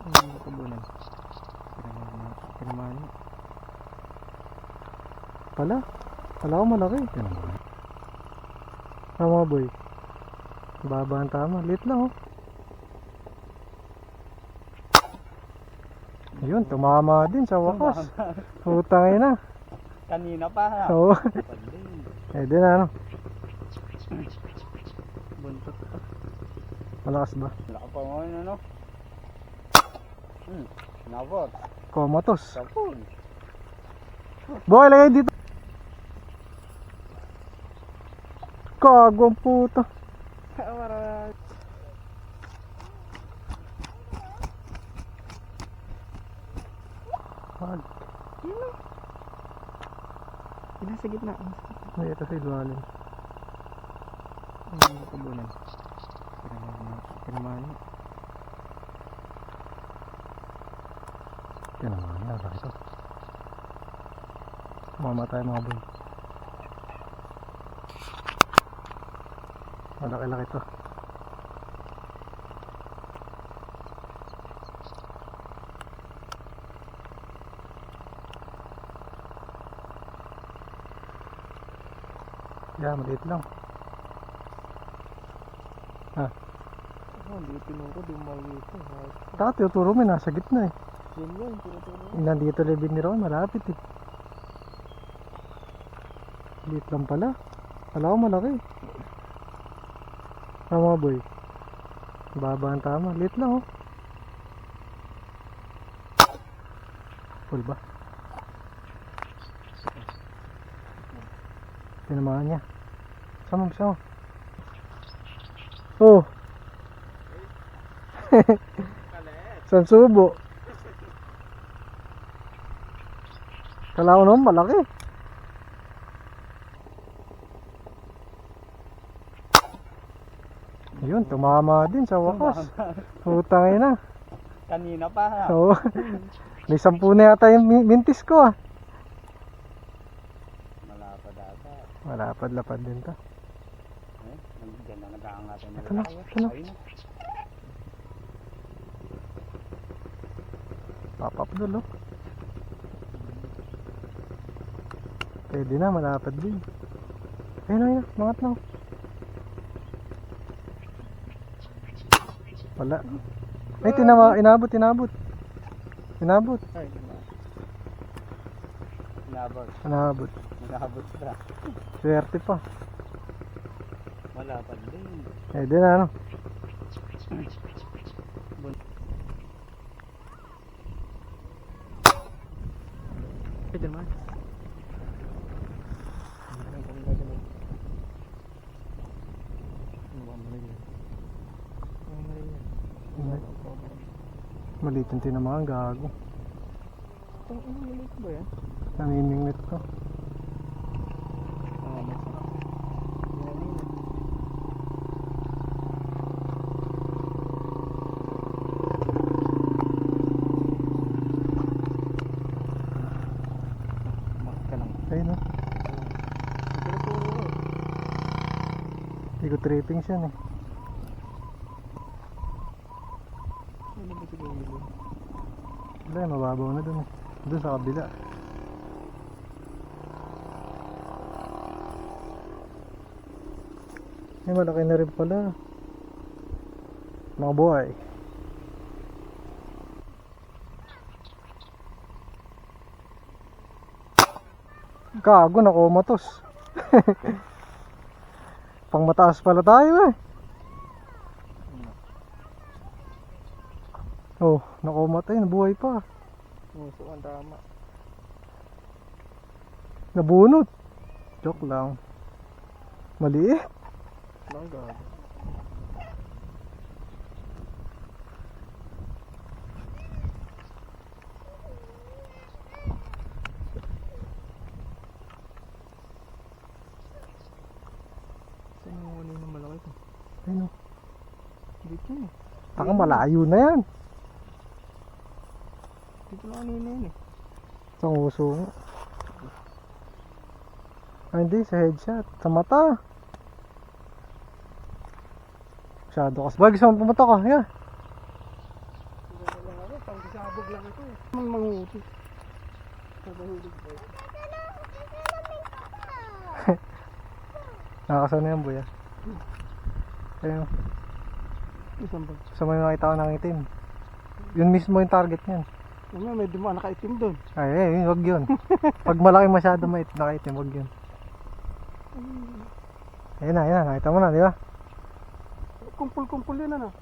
Ang kabunan. Pinamahan niya. Pala ko malaki. Tama boy. Baba ang tama. Lit lang oh. Yun, tumama din sa wakas. Putang ina. Kanina pa ha. Oo. Eh din ano. Buntot pa. Malakas ba? Laka pa mo yun ano. Nabot. Komatos. Sapul. Boy, lagay dito. Kagwang puta. Nasa gitna. Ay, ito sa ilalim. Ang kabunan. Pinamahan niya. Yan naman, laki ito. Mamatay mga boy. Malaki-laki ito. Yeah, maliit lang. Ha? Hindi tinuro, di makikita. Dati tuturo mo, nasa gitna eh. Yan yun, tinuturo. Nandito libid ni Ron, malapit eh. Liit lang pala. Kala ko malaki. Tama boy. Baba ang tama. Liit lang oh. Full ba? Tinamaan niya. Sama mo. Oh. San subo. Kala ko naman malaki. Yun, tumama din sa wakas. Putang ina. Kanina pa ha. Oo. May 10 na yata yung mintis ko ah. Malapad ata. Malapad-lapad din to. Diyan na nag-aangat yung Ito na, malaki. ito na. Ayun na. Papapdol oh. Pwede na, malapad din. Ayun, mangat na. Wala. Ay, inabot. Inabot. Ay, Inabot. Inabot. Inabot na. Swerte pa. Malapad din. Eh, din ano. Pwede naman. Maliit yung tinamaan, gago. Ang maliit ba yan? Namimingwit ko. Ayun o. Hindi ko trippings yan eh. Wala, mababaw na dun eh. Dun sa kabila. Ay, malaki na rin pala. Mga boy. Gago, nakumatos. Pang mataas pala tayo eh. Oh, nakumatay, nabuhay pa. Muso ang tama. Nabunot. Joke lang. Maliit. Langgag. Saan yung ano yung malaki ko? Ayun o. Dito eh. Taka, malayo na yan. Dito lang kanina yun eh. Sa uso nga. Ay, hindi, sa headshot. Sa mata. Masyado kas. Bagay, saan pumunta ka? Yeah. Pagsabog lang ito eh. Manguti. Nagahulog ba? Nakakasana yan, boy. Ayun. Isang ba? Sa may nakita ko ng itim. Yun mismo yung target niyan. May dumaan nakaitim doon. Ay, wag yun. Pag malaki masyado nakaitim, wag yun. Ayun na, nakita mo na, di ba? Kumpul-kumpul yun ano.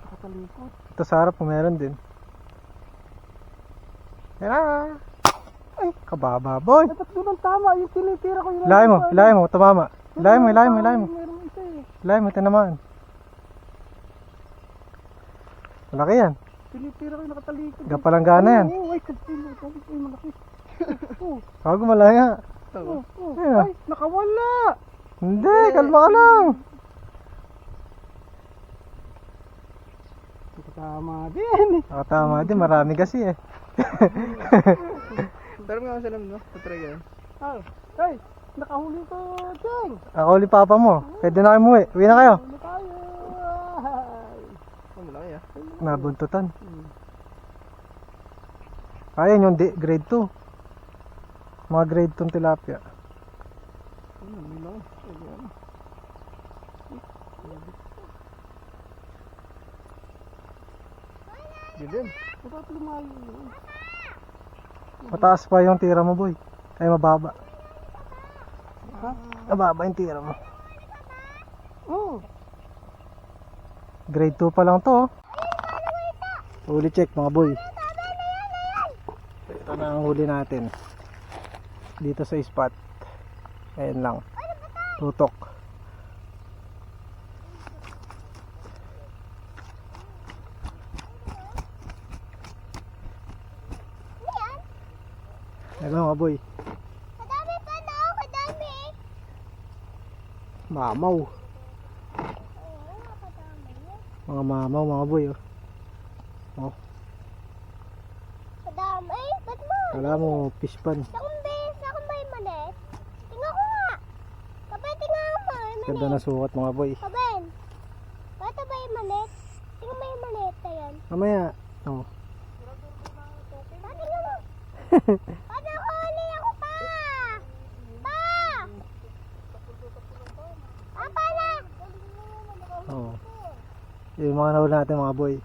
Nakatalikod. Ito sa harap, meron din. Ayun na. Ay, kababa, boy. Dapat doon ang tama. Yung tinitira ko yun. Ilahin mo, tumama. Ilahin mo. Meron isa eh. Ilahin mo, tinamaan. Malaki yan. Tinitira ko yung nakatalikod. Gapalanggana yan. Oo, ay malaki. Bago malaya. Oo. Ayun na. Ay, nakawala. Hindi, kalma ka lang. Tama din. Nakatama din, marami kasi eh. Pero nga salam no? Patry ka. Ay, nakahuli ko, Cheng. Ako ulit papa mo. Pwede na kayo umuwi. Uwi na kayo. Huli tayo. Oh, malaki ah. Nabuntutan. Ayan yung grade 2. Mga grade 2 tilapia. Malaki. Dilim. Dapat lumayo yun. Mataas pa yung tira mo, boy. Ay, mababa. Ha? Mababa yung tira mo. Oo. Grade 2 pa lang to. Huli check, mga boy. Ito na ang huli natin. Dito sa spot. Ayan lang. Tutok. Ayan mga boy. Kadami pa na, kadami. Mamaw. Mga mamaw, mga boy. Oh. Kadami, ba't mo? Kala mo, fish pan. Sakong ba yung manet? Tingnan ko nga. Kapag tingnan mo, yung Ganda manet. na sukat mga boy. Kaben, bata ba yung manet? Tingnan mo yung manet na yan. Mamaya. Oh. Tingnan mo. Ba't nakahuli ako pa? Pa! Pa na! Oh. Yung mga nahuli natin mga boy.